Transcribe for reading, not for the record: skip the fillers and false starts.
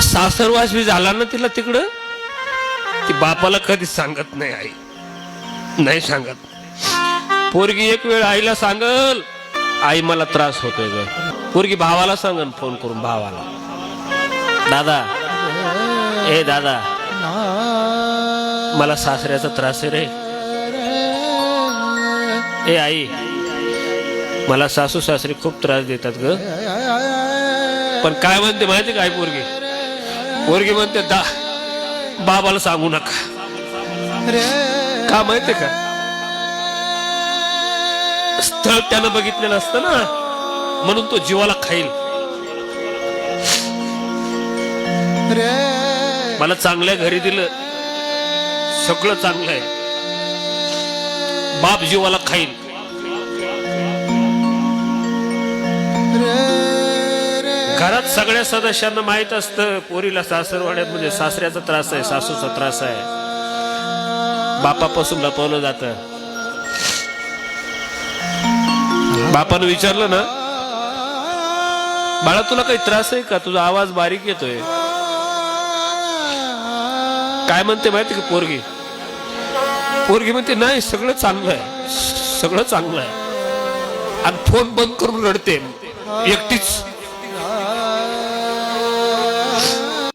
सासरवास बी झाला ना तिला तिकडं, ती बापाला कधी सांगत नाही, आई नाही सांगत. पोरगी एक वेळ आईला सांगल, आई मला त्रास होतोय ग. पोरगी भावाला सांगन फोन करून, भावाला, दादा, ए दादा, मला सासऱ्याचा त्रास आहे रे. ए आई, मला सासू सासरे खूप त्रास देतात ग. पण काय म्हणते माहिती काय पोरगी? पोरगी म्हणते बाबाला सांगू नका. का माहितीये का? स्थळ त्यानं बघितलेलं असतं ना, म्हणून तो जीवाला खाईल. मला चांगल्या घरी दिलं, सगळं चांगलं आहे, बाप जीवाला खाईल. घरात सगळ्या सदस्यांना माहित असतं पोरीला सासरवाड्यात म्हणजे सासऱ्याचा त्रास आहे, सासूचा त्रास आहे. बापापासून लपवलं जातं. बापानं विचारलं ना, बाळा तुला काही त्रास आहे का? तुझा आवाज बारीक येतोय. काय म्हणते माहिती का पोरगी? पोरगी म्हणते नाही, सगळं चांगलं आहे, सगळं चांगलं आहे. आणि फोन बंद करून रडते एकटीच.